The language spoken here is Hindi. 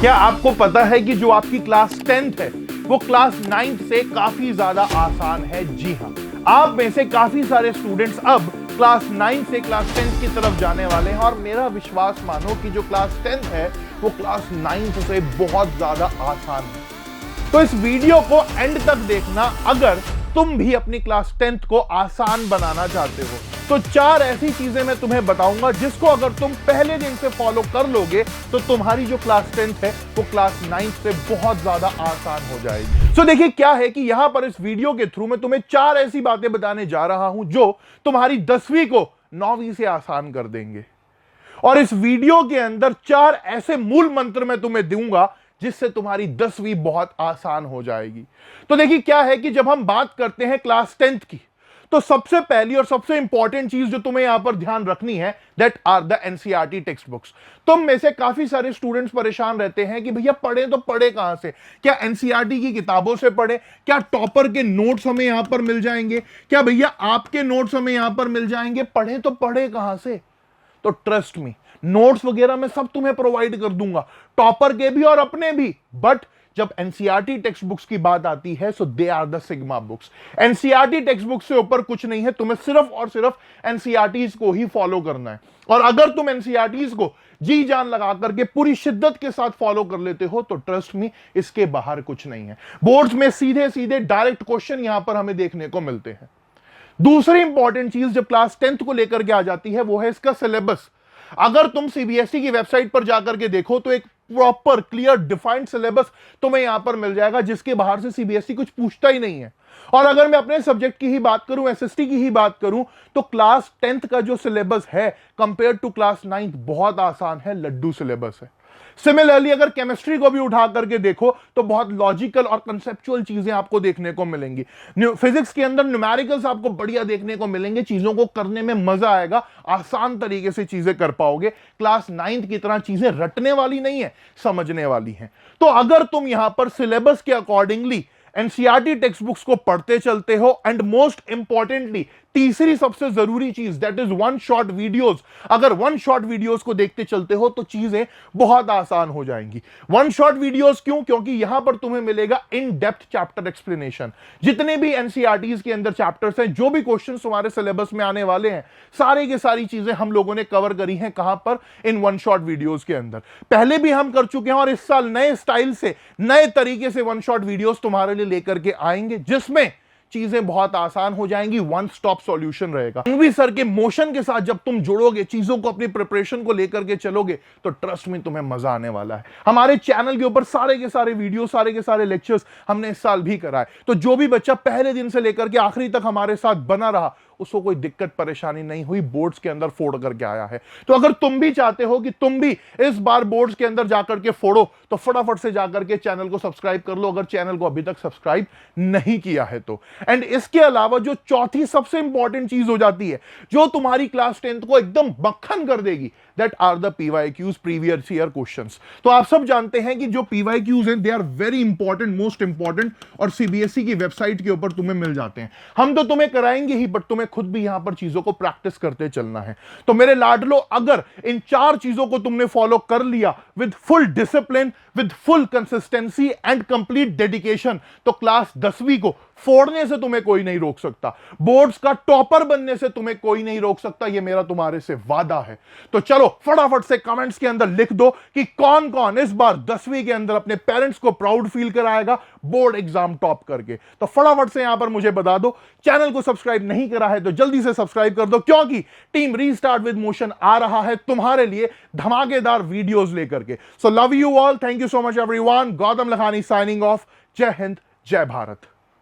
क्या आपको पता है कि जो आपकी क्लास 10th है वो क्लास 9th से काफी ज्यादा आसान है? जी हां, आप में से काफी सारे स्टूडेंट्स अब क्लास 9 से क्लास 10th की तरफ जाने वाले हैं और मेरा विश्वास मानो कि जो क्लास 10th है वो क्लास 9th से बहुत ज्यादा आसान है। तो इस वीडियो को एंड तक देखना अगर तुम भी अपनी क्लास 10th को आसान बनाना चाहते हो। तो 4 ऐसी चीजें मैं तुम्हें बताऊंगा जिसको अगर तुम पहले दिन से फॉलो कर लोगे तो तुम्हारी जो क्लास 10th है वो क्लास 9th से बहुत ज्यादा आसान हो जाएगी। तो देखिए क्या है कि यहां पर इस वीडियो के थ्रू मैं तुम्हें 4 ऐसी बातें बताने जा रहा हूं जो तुम्हारी 10वीं को 9वीं से आसान कर देंगे। और इस वीडियो के अंदर 4 ऐसे मूल मंत्र मैं तुम्हें दूंगा जिससे तुम्हारी 10वीं बहुत आसान हो जाएगी। तो देखिए क्या है कि जब हम बात करते हैं क्लास 10th की तो सबसे पहली और सबसे इंपॉर्टेंट चीज जो तुम्हें यहां पर ध्यान रखनी है that are the NCERT text books. तुम में से काफी सारे स्टूडेंट्स परेशान रहते हैं कि भैया पढ़े तो पढ़े कहां से, क्या एनसीईआरटी की किताबों से पढ़े, क्या टॉपर के नोट्स हमें यहां पर मिल जाएंगे, क्या भैया आपके नोट्स हमें यहां पर मिल जाएंगे, पढ़े तो पढ़े कहां से? तो ट्रस्ट मी, नोट्स वगैरह मैं सब तुम्हें प्रोवाइड कर दूंगा, टॉपर के भी और अपने भी। बट जब एनसीईआरटी टेक्स्ट बुक्स की बात आती है so they are the Sigma books. NCERT text books से ऊपर कुछ नहीं है, तुम्हें सिर्फ और सिर्फ एनसीईआरटीज को ही फॉलो करना है। और अगर तुम एनसीईआरटीज को जी जान लगा करके पूरी शिद्दत के साथ फॉलो कर लेते हो तो ट्रस्ट मी, इसके बाहर कुछ नहीं है। बोर्ड्स में सीधे सीधे डायरेक्ट क्वेश्चन यहां पर हमें देखने को मिलते हैं। दूसरी इंपॉर्टेंट चीज जब क्लास 10th को लेकर के आ जाती है वो है इसका सिलेबस। अगर तुम सीबीएसई की वेबसाइट पर जाकर के देखो तो एक प्रॉपर क्लियर डिफाइंड सिलेबस तुम्हें यहां पर मिल जाएगा जिसके बाहर से सीबीएसई कुछ पूछता ही नहीं है। और अगर मैं अपने सब्जेक्ट की ही बात करूं, एसएसटी की ही बात करूं, तो क्लास 10th का जो सिलेबस है कंपेयर टू क्लास 9th बहुत आसान है, लड्डू सिलेबस है। सिमिलरली अगर केमिस्ट्री को भी उठा करके देखो तो बहुत लॉजिकल और कंसेप्चुअल चीजें आपको देखने को मिलेंगी। फिजिक्स के अंदर न्यूमेरिकल्स आपको बढ़िया देखने को मिलेंगे, चीजों को करने में मजा आएगा, आसान तरीके से चीजें कर पाओगे। क्लास 9th की तरह चीजें रटने वाली नहीं है, समझने वाली हैं। तो अगर तुम यहां पर सिलेबस के अकॉर्डिंगली एनसीईआरटी टेक्स्ट बुक्स को पढ़ते चलते हो एंड मोस्ट इंपॉर्टेंटली तीसरी सबसे जरूरी चीज that is one shot videos, अगर वन शॉट वीडियोस को देखते चलते हो तो चीजें बहुत आसान हो जाएंगी। वन शॉट वीडियोस क्यों? क्योंकि यहां पर तुम्हें मिलेगा इन डेप्थ चैप्टर एक्सप्लेनेशन। जितने भी एनसीईआरटीज के अंदर चैप्टर्स हैं, जो भी क्वेश्चंस तुम्हारे सिलेबस में आने वाले हैं, सारे के सारी चीजें हम लोगों ने कवर करी हैं कहां पर? इन वन शॉट वीडियोस के अंदर। पहले भी हम कर चुके हैं और इस साल नए स्टाइल से नए तरीके से वन शॉट वीडियोस तुम्हारे लिए लेकर के आएंगे जिसमें चीजें बहुत आसान हो जाएंगी, वन स्टॉप सॉल्यूशन रहेगा। मूवी सर के मोशन के साथ जब तुम जुड़ोगे, चीजों को अपनी प्रिपरेशन को लेकर के चलोगे तो ट्रस्ट में तुम्हें मजा आने वाला है। हमारे चैनल के ऊपर सारे के सारे वीडियो, सारे के सारे लेक्चर्स हमने इस साल भी कराए। तो जो भी बच्चा पहले दिन से लेकर के आखिरी तक हमारे साथ बना रहा उसको कोई दिक्कत परेशानी नहीं हुई, बोर्ड्स के अंदर फोड़ करके आया है। तो अगर तुम भी चाहते हो कि तुम भी इस बार बोर्ड्स के अंदर जाकर के फोड़ो तो फटाफट से जाकर के चैनल को सब्सक्राइब कर लो, अगर चैनल को अभी तक सब्सक्राइब नहीं किया है तो। एंड इसके अलावा जो चौथी सबसे इंपॉर्टेंट चीज हो जाती है जो तुम्हारी क्लास 10th को एकदम मक्खन कर देगी, that are the PYQs, previous year questions. तो आप सब जानते हैं कि जो पीवाईक्यूज हैं they are very important, most important, और सीबीएसई की वेबसाइट के ऊपर तुम्हें मिल जाते हैं। हम तो तुम्हें कराएंगे ही बट तुम्हें खुद भी यहां पर चीजों को प्रैक्टिस करते चलना है। तो मेरे लाडलो, अगर इन 4 चीजों को तुमने फॉलो कर लिया with full discipline, with full consistency and complete dedication, तो क्लास 10वीं को फोड़ने से तुम्हें कोई नहीं रोक सकता, बोर्ड्स का टॉपर बनने से तुम्हें कोई नहीं रोक सकता। यह मेरा तुम्हारे से वादा है। तो चलो फटाफट से कमेंट्स के अंदर लिख दो कि कौन कौन इस बार 10वीं के अंदर अपने पेरेंट्स को प्राउड फील कराएगा बोर्ड एग्जाम टॉप करके। तो फटाफट से यहां पर मुझे बता दो। चैनल को सब्सक्राइब नहीं करा है तो जल्दी से सब्सक्राइब कर दो, क्योंकि टीम रीस्टार्ट विद मोशन आ रहा है तुम्हारे लिए धमाकेदार वीडियोस लेकर के। So love you all, thank you so much everyone. Gautam Lakhani signing off. जय हिंद, जय भारत।